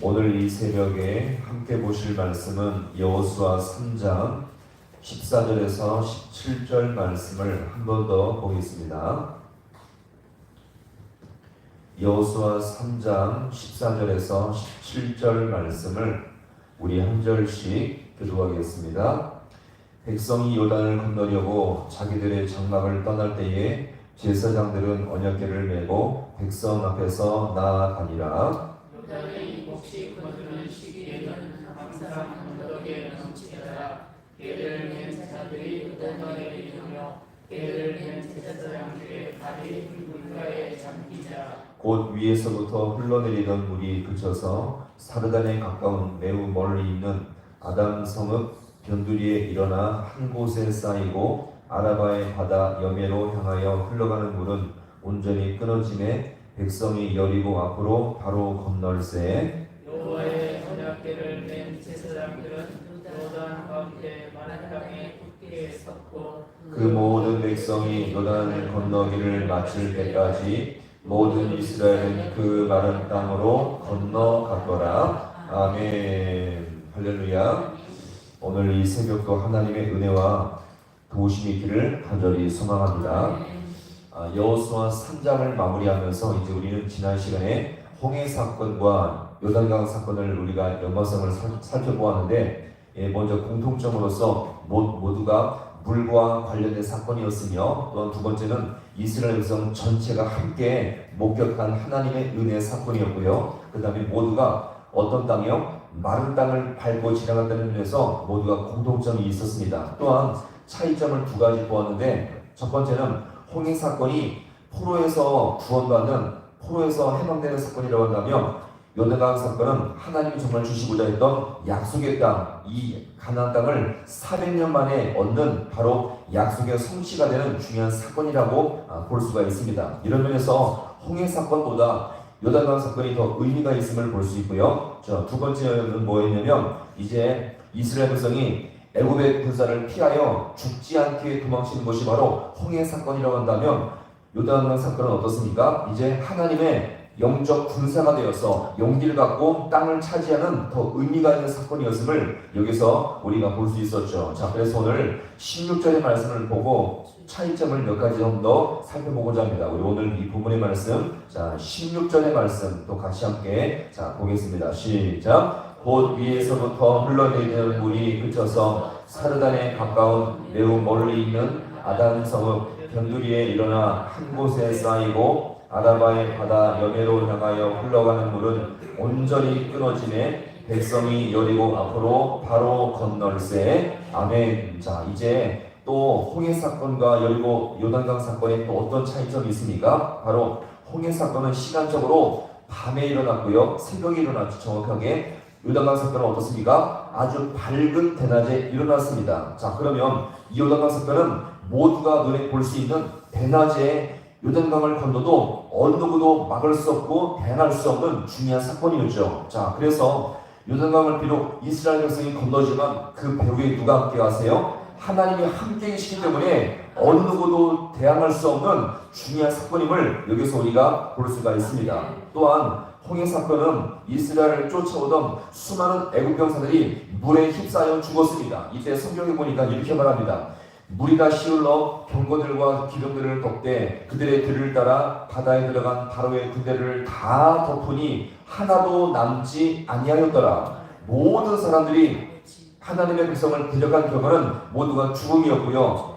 오늘 이 새벽에 함께 보실 말씀은 여호수아 3장 14절에서 17절 말씀을 한 번 더 보겠습니다. 여호수아 3장 14절에서 17절 말씀을 우리 한 절씩 교독하겠습니다. 백성이 요단을 건너려고 자기들의 장막을 떠날 때에 제사장들은 언약궤를 메고 백성 앞에서 나아가니라. 요단의 몫이 거두는 시기에는 항상 언덕에 넘치더라. 궤를 맨 자들이 요단강에 이르며 궤를 맨 제사장들의 발이 물가에 잠기자. 곧 위에서부터 흘러내리던 물이 그쳐서 사르단에 가까운 매우 멀리 있는 아담 성읍 변두리에 일어나 한 곳에 쌓이고 아라바의 바다 여매로 향하여 흘러가는 물은 온전히 끊어지매 백성이 여리고 앞으로 바로 건널세. 여호와의 언약궤를 맨 제사장들은 요단 가운데 마른 땅에 굳게 섰고 그 모든 백성이 요단을 건너기를 마칠 때까지 모든 이스라엘은 그 마른 땅으로 건너갔더라. 아멘. 할렐루야. 오늘 이 새벽도 하나님의 은혜와 도우심이 있기를 간절히 소망합니다. 여호수아 3장을 마무리하면서 이제 우리는 지난 시간에 홍해 사건과 요단강 사건을 우리가 연관성을 살펴보았는데, 먼저 공통점으로서 모두가 물과 관련된 사건이었으며, 또한 두 번째는 이스라엘 백성 전체가 함께 목격한 하나님의 은혜 사건이었고요. 그 다음에 모두가 어떤 땅이요? 마른 땅을 밟고 지나갔다는 면에서 모두가 공통점이 있었습니다. 또한 차이점을 두 가지 보았는데, 첫 번째는 홍해 사건이 포로에서 구원받는, 포로에서 해방되는 사건이라고 한다면, 요단강 사건은 하나님이 정말 주시고자 했던 약속의 땅, 이 가나안 땅을 400년 만에 얻는 바로 약속의 성취가 되는 중요한 사건이라고 볼 수가 있습니다. 이런 면에서 홍해 사건보다 요단강 사건이 더 의미가 있음을 볼 수 있고요. 두 번째는 뭐였냐면, 이제 이스라엘 백성이 애굽의 군사를 피하여 죽지 않게 도망치는 것이 바로 홍해 사건이라고 한다면, 요단강 사건은 어떻습니까? 이제 하나님의 영적 군사가 되어서 용기를 갖고 땅을 차지하는 더 의미가 있는 사건이었음을 여기서 우리가 볼 수 있었죠. 자, 그래서 오늘 16절의 말씀을 보고 차이점을 몇 가지 좀 더 살펴보고자 합니다. 우리 오늘 이 부분의 말씀, 자, 16절의 말씀 또 같이 함께 보겠습니다. 시작. 곧 위에서부터 흘러내리는 물이 그쳐서 사르단에 가까운 매우 멀리 있는 아단 성읍 변두리에 일어나 한 곳에 쌓이고 아라바의 바다 여매로 향하여 흘러가는 물은 온전히 끊어지네 백성이 여리고 앞으로 바로 건널세. 아멘. 자, 이제 또 홍해 사건과 여리고 요단강 사건에 또 어떤 차이점이 있습니까? 바로 홍해 사건은 시간적으로 밤에 일어났고요, 새벽에 일어났죠. 정확하게. 요단강 사건은 어떻습니까? 아주 밝은 대낮에 일어났습니다. 자, 그러면 이 요단강 사건은 모두가 눈에 볼 수 있는 대낮에 요단강을 건너도 어느 누구도 막을 수 없고 대항할 수 없는 중요한 사건이었죠. 자, 그래서 요단강을 비록 이스라엘 백성이 건너지만 그 배후에 누가 함께 가세요? 하나님이 함께 계시기 때문에 어느 누구도 대항할 수 없는 중요한 사건임을 여기서 우리가 볼 수가 있습니다. 또한 홍해 사건은 이스라엘을 쫓아오던 수많은 애굽 병사들이 물에 휩싸여 죽었습니다. 이때 성경에 보니까 이렇게 말합니다. 물이 다 시울러 병거들과 기병들을 덮되 그들의 뒤를 따라 바다에 들어간 바로의 군대를 다 덮으니 하나도 남지 아니하였더라. 모든 사람들이 하나님의 백성을 대적한 결과는 모두가 죽음이었고요.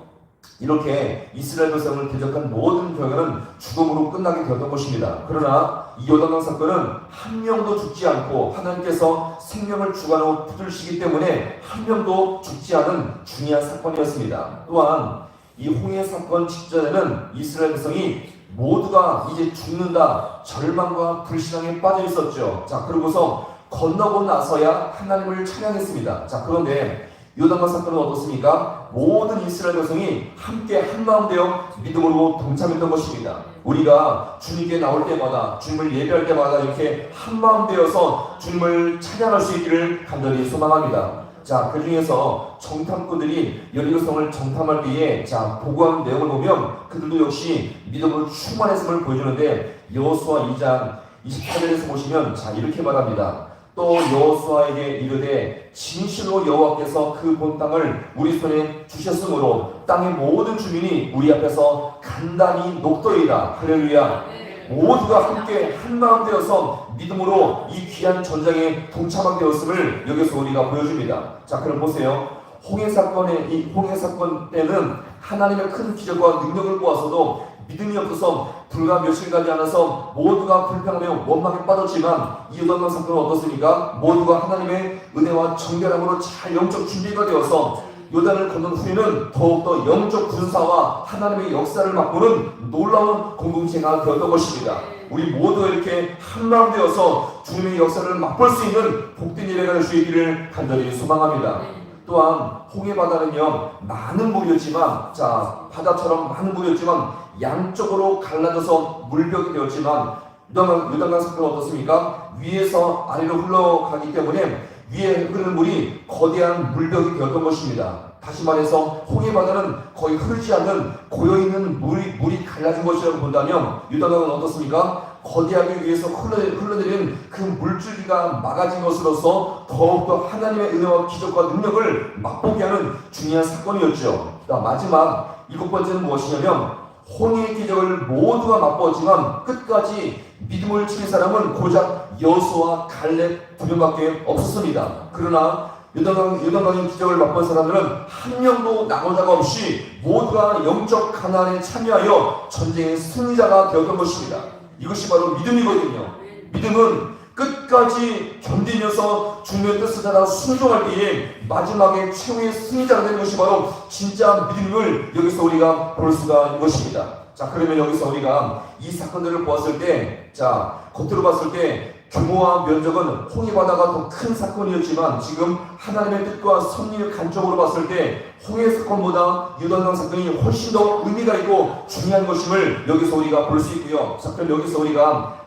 이렇게 이스라엘 백성을 대적한 모든 결과는 죽음으로 끝나게 되었던 것입니다. 그러나 이 요단강 사건은 한 명도 죽지 않고 하나님께서 생명을 주관하고 붙들시기 때문에 한 명도 죽지 않은 중요한 사건이었습니다. 또한 이 홍해 사건 직전에는 이스라엘 백성이 모두가 이제 죽는다, 절망과 불신앙에 빠져 있었죠. 자, 그러고서 건너고 나서야 하나님을 찬양했습니다. 자, 그런데 요단강 사건은 어떻습니까? 모든 이스라엘 백성이 함께 한마음 되어 믿음으로 동참했던 것입니다. 우리가 주님께 나올 때마다, 주님을 예배할 때마다 이렇게 한마음 되어서 주님을 찬양할 수 있기를 간절히 소망합니다. 자, 그 중에서 정탐꾼들이 여리고성을 정탐할 때에 보고한 내용을 보면 그들도 역시 믿음으로 충만했음을 보여주는데, 여호수아 2장 24절에서 보시면 이렇게 말합니다. 또 여호수아에게 이르되 진실로 여호와께서 그 본 땅을 우리 손에 주셨으므로 땅의 모든 주민이 우리 앞에서 간단히 녹더이다. 할렐루야. 모두가 함께 한마음 되어서 믿음으로 이 귀한 전쟁에 동참하게 되었음을 여기서 우리가 보여줍니다. 자, 그럼 보세요. 홍해 사건 때는 하나님의 큰 기적과 능력을 보아서도 믿음이 없어서 불과 며칠 가지 않아서 모두가 불평하며 원망에 빠졌지만 이 요단강 사건은 어떻습니까? 모두가 하나님의 은혜와 정결함으로 잘 영적 준비가 되어서 요단을 건넌 후에는 더욱더 영적 군사와 하나님의 역사를 맛보는 놀라운 공동체가 되었던 것입니다. 우리 모두가 이렇게 한마음 되어서 주님의 역사를 맛볼 수 있는 복된 예배가 될 수 있기를 간절히 소망합니다. 또한 홍해 바다는요, 많은 물이었지만, 자, 바다처럼 많은 물이었지만 양쪽으로 갈라져서 물벽이 되었지만 요단강 사건은 어떻습니까? 위에서 아래로 흘러가기 때문에 위에 흐르는 물이 거대한 물벽이 되었던 것입니다. 다시 말해서 홍해 바다는 거의 흐르지 않는 고여있는 물이 갈라진 것이라고 본다면 요단강은 어떻습니까? 거대하게 위에서 흘러내리는 그 물줄기가 막아진 것으로서 더욱더 하나님의 은혜와 기적과 능력을 맛보게 하는 중요한 사건이었죠. 마지막 7번째는 무엇이냐면 홍해의 기적을 모두가 맛보았지만 끝까지 믿음을 지킨 사람은 고작 여호수아와 갈렙 2명밖에 없었습니다. 그러나 요단강의 기적을 맛본 사람들은 한 명도 낙오자가 없이 모두가 영적 가난에 참여하여 전쟁의 승리자가 되었던 것입니다. 이것이 바로 믿음이거든요. 믿음은 끝까지 견디면서 주님의 뜻을 따라 순종할 때에 마지막에 최후의 승리자가 되는 것이 바로 진짜 믿음을 여기서 우리가 볼 수가 있는 것입니다. 자, 그러면 여기서 우리가 이 사건들을 보았을 때, 자, 겉으로 봤을 때 규모와 면적은 홍해 바다가 더 큰 사건이었지만 지금 하나님의 뜻과 섭리의 관점으로 봤을 때 홍해 사건보다 요단강 사건이 훨씬 더 의미가 있고 중요한 것임을 여기서 우리가 볼 수 있고요. 자, 그럼 여기서 우리가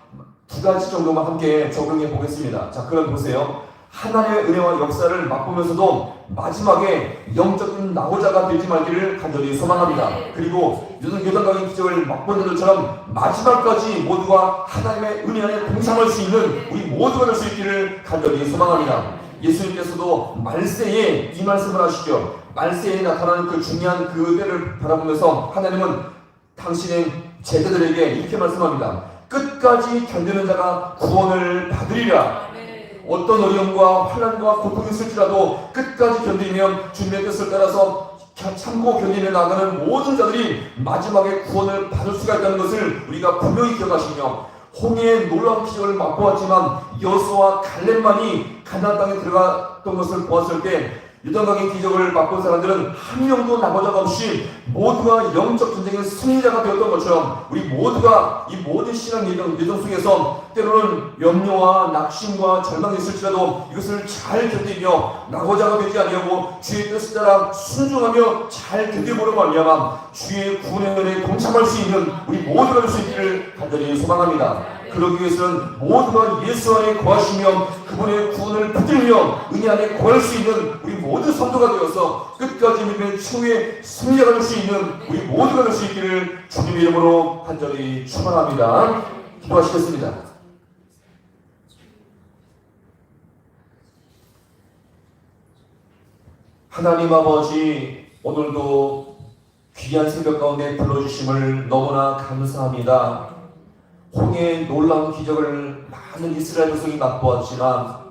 2가지 정도만 함께 적용해 보겠습니다. 자, 그럼 보세요. 하나님의 은혜와 역사를 맛보면서도 마지막에 영적인 낙오자가 되지 말기를 간절히 소망합니다. 그리고 요단강의 기적을 맛본 자들처럼 마지막까지 모두가 하나님의 은혜 안에 동참할 수 있는 우리 모두가 될 수 있기를 간절히 소망합니다. 예수님께서도 말세에 이 말씀을 하시죠. 말세에 나타나는 그 중요한 그 때를 바라보면서 하나님은 당신의 제자들에게 이렇게 말씀합니다. 끝까지 견디는 자가 구원을 받으리라. 어떤 어려움과 환난과 고통이 있을지라도 끝까지 견디면 주님의 뜻을 따라서 참고 견디며 나가는 모든 자들이 마지막에 구원을 받을 수가 있다는 것을 우리가 분명히 기억하시며, 홍해의 놀라운 기적을 맛보았지만 여호수아와 갈렙만이 가나안 땅에 들어갔던 것을 보았을 때 요단강의 기적을 맛본 사람들은 한 명도 낙오자가 없이 모두가 영적 전쟁의 승리자가 되었던 것처럼 우리 모두가 이 모든 신앙 예정 속에서 때로는 염려와 낙심과 절망이 있을지라도 이것을 잘 견디며 낙오자가 되지 아니하고 주의 뜻을 따라 순종하며 잘 견디보려 말미암아 주의 구원의 은혜에 동참할 수 있는 우리 모두가 될 수 있기를 간절히 소망합니다. 그러기 위해서는 모두가 예수 안에 거하시며 그분의 구원을 붙들며 은혜 안에 거할 수 있는 우리 모든 성도가 되어서 끝까지 믿음의 최후의 승리자가 될 수 있는 우리 모두가 될 수 있기를 주님의 이름으로 간절히 축원합니다. 기도하시겠습니다. 하나님 아버지, 오늘도 귀한 새벽 가운데 불러주심을 너무나 감사합니다. 홍해의 놀라운 기적을 많은 이스라엘 백성이 맛보았지만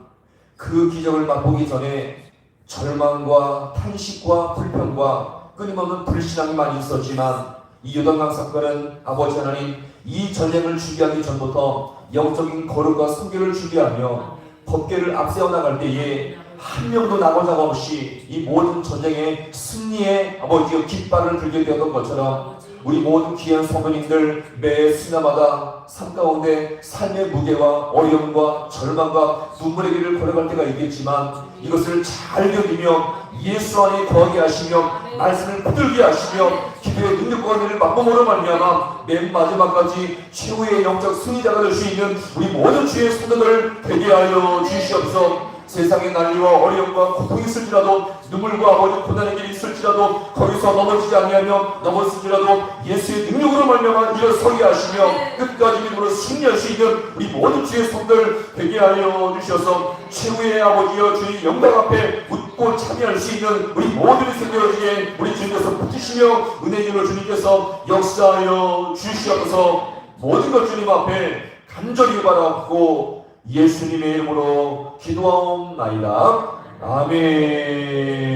그 기적을 맛보기 전에 절망과 탄식과 불평과 끊임없는 불신앙이 많이 있었지만 이 요단강 사건은 아버지 하나님 이 전쟁을 준비하기 전부터 영적인 거룩과 순결을 준비하며 법궤를 앞세워 나갈 때에 한 명도 낙오자가 없이 이 모든 전쟁의 승리에 아버지의 깃발을 들게 되었던 것처럼 우리 모든 귀한 성도님들 매 순간마다 삶 가운데 삶의 무게와 어려움과 절망과 눈물의 길을 걸어갈 때가 있겠지만 이것을 잘 견디며 예수 안에 거하게 하시며 말씀을 붙들게 하시며 기도의 능력과 은혜를 맛보므로 말미암아 맨 마지막까지 최후의 영적 승리자가 될 수 있는 우리 모든 주의 성도들 되게 하여 주시옵소서. 세상의 난리와 어려움과 고통이 있을지라도 눈물과 아버지 고난의 길이 있을지라도 거기서 넘어지지 아니하며 넘어질지라도 예수의 능력으로 말미암아 일어서게 하시며 끝까지 믿음으로 승리할 수 있는 우리 모든 주의 손들 되게 하여 주셔서 최후의 아버지여 주의 영광 앞에 웃고 참여할 수 있는 우리 모든 생명에게 우리 주님께서 붙으시며 은혜님을 주님께서 역사하여 주시옵소서. 모든 것 주님 앞에 간절히 바라고 예수님의 이름으로 기도하옵나이다. 아멘.